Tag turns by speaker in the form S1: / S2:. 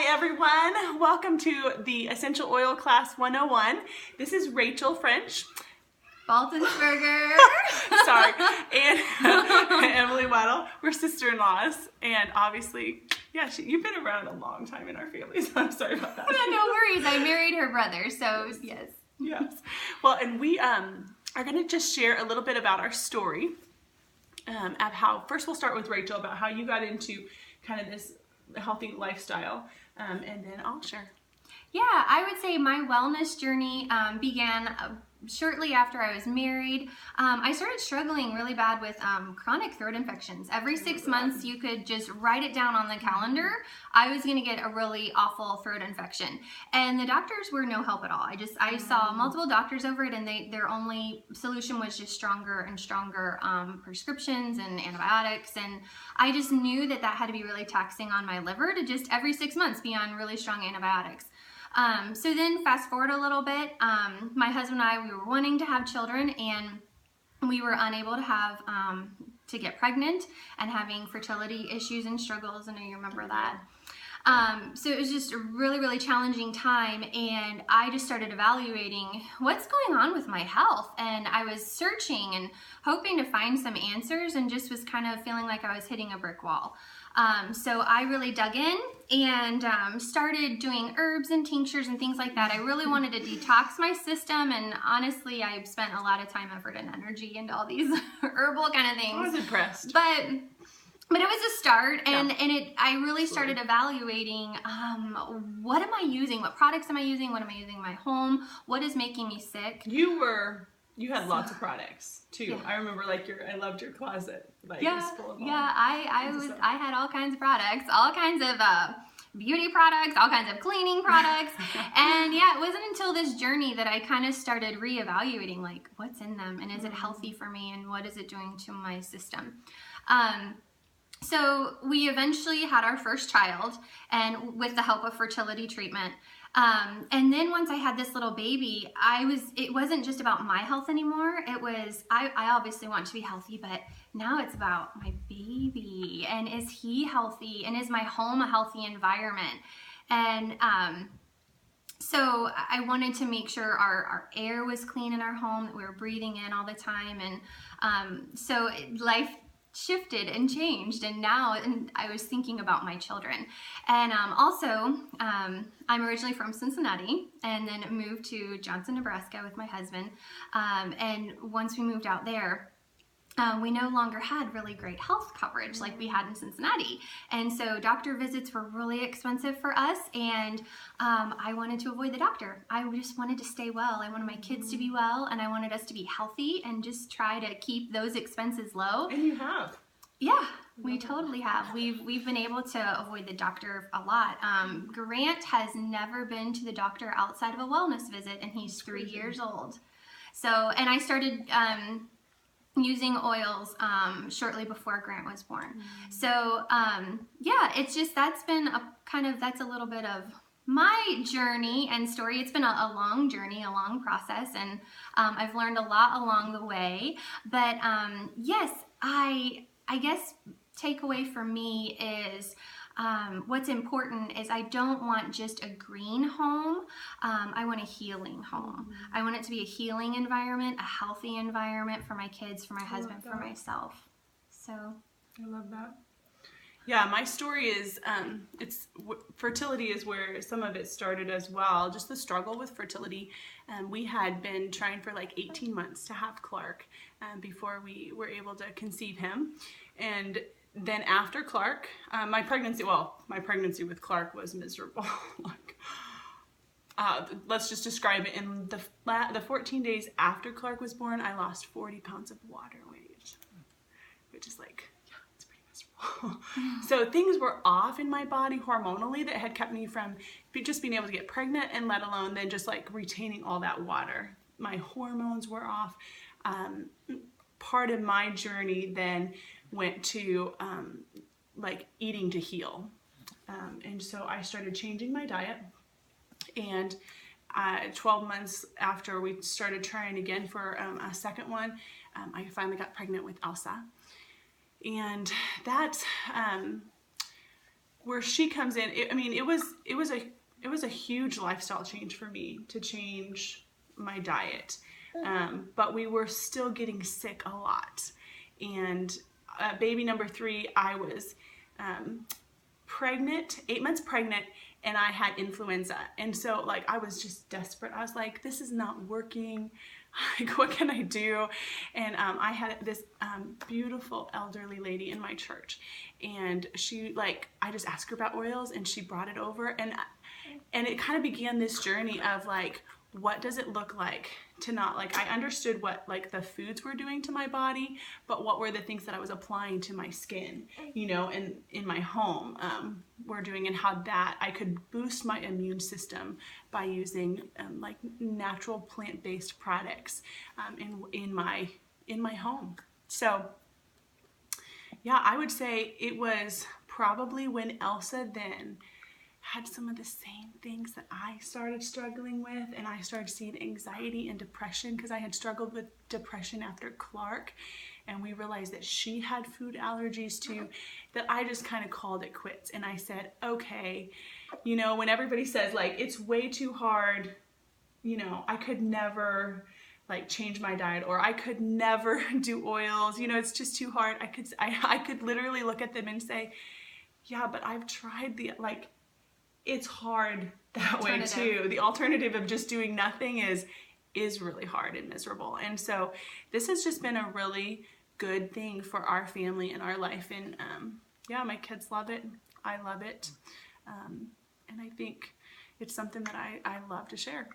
S1: Hi everyone, welcome to the Essential Oil Class 101. This is Rachel French.
S2: Baltonsberger.
S1: Sorry, and Emily Waddle. We're sister-in-laws, and obviously, yeah, you've been around a long time in our family, so I'm sorry about that.
S2: No worries, I married her brother, so yes.
S1: Yes. Well, and we are going to just share a little bit about our story of how, first we'll start with Rachel about how you got into kind of this healthy lifestyle, and then I'll share.
S2: Yeah, I would say my wellness journey began shortly after I was married. I started struggling really bad with chronic throat infections. Every 6 months, you could just write it down on the calendar. I was going to get a really awful throat infection, and the doctors were no help at all. I saw multiple doctors over it, and their only solution was just stronger and stronger prescriptions and antibiotics, and I just knew that had to be really taxing on my liver to just every 6 months be on really strong antibiotics. So then fast forward a little bit, my husband and I, we were wanting to have children, and we were unable to have, to get pregnant and having fertility issues and struggles. I know you remember that. So it was just a really, really challenging time, and I just started evaluating what's going on with my health, and I was searching and hoping to find some answers, and just was kind of feeling like I was hitting a brick wall. So I really dug in and started doing herbs and tinctures and things like that. I really wanted to detox my system, and honestly, I spent a lot of time, effort, and energy into all these herbal kind of things.
S1: I was impressed.
S2: But it was a start, and I really started evaluating what am I using, what products am I using, what am I using in my home, what is making me sick.
S1: You had lots of products too. Yeah. I remember I loved your closet. Full of
S2: I had all kinds of products, all kinds of beauty products, all kinds of cleaning products. And yeah, it wasn't until this journey that I kind of started reevaluating like what's in them, and is it healthy for me, and what is it doing to my system. So we eventually had our first child, and with the help of fertility treatment. And then once I had this little baby, it wasn't just about my health anymore. It was, I obviously want to be healthy, but now it's about my baby, and is he healthy, and is my home a healthy environment? And, so I wanted to make sure our air was clean in our home, that we were breathing in all the time. And, so life shifted and changed, and I was thinking about my children. And also I'm originally from Cincinnati, and then moved to Johnson, Nebraska with my husband, and once we moved out there, we no longer had really great health coverage like we had in Cincinnati, and so doctor visits were really expensive for us, and I wanted to avoid the doctor. I just wanted to stay well. I wanted my kids to be well, and I wanted us to be healthy, and just try to keep those expenses low.
S1: And you have.
S2: Yeah, we totally have. We've been able to avoid the doctor a lot. Grant has never been to the doctor outside of a wellness visit, and he's 3 years old. So, and I started using oils shortly before Grant was born. So yeah, it's just, that's a little bit of my journey and story. It's been a long journey, a long process, and I've learned a lot along the way. But yes, I guess takeaway for me is what's important is I don't want just a green home. I want a healing home. I want it to be a healing environment, a healthy environment for my kids, for my husband, for myself. So
S1: I love that. Yeah, my story is fertility is where some of it started as well. Just the struggle with fertility. We had been trying for like 18 months to have Clark before we were able to conceive him, and then after Clark, my pregnancy with Clark was miserable. Let's just describe it. In the 14 days after Clark was born, I lost 40 pounds of water weight, which is it's pretty miserable. So things were off in my body hormonally that had kept me from just being able to get pregnant, and let alone then just retaining all that water. My hormones were off. Part of my journey then went to eating to heal, and so I started changing my diet, and 12 months after we started trying again for a second one, I finally got pregnant with Elsa, and that where she comes in, it was a huge lifestyle change for me to change my diet. But we were still getting sick a lot. And baby number 3, I was pregnant, 8 months pregnant, and I had influenza. And so like I was just desperate. I was like, this is not working. Like, what can I do? And I had this beautiful elderly lady in my church, and she, like, I just asked her about oils, and she brought it over, and it kind of began this journey of like, what does it look like to not, like, I understood what like the foods were doing to my body, but what were the things that I was applying to my skin, you know, and in my home were doing, and how that I could boost my immune system by using like natural plant-based products in my home. So yeah, I would say it was probably when Elsa then had some of the same things that I started struggling with, and I started seeing anxiety and depression, because I had struggled with depression after Clark, and we realized that she had food allergies too, that I just kind of called it quits. And I said, okay, you know, when everybody says like it's way too hard, you know, I could never like change my diet, or I could never do oils, you know, it's just too hard. I could literally look at them and say, yeah, but I've tried like, it's hard that way too. The alternative of just doing nothing is really hard and miserable. And so this has just been a really good thing for our family and our life. And yeah, my kids love it. I love it. And I think it's something that I love to share.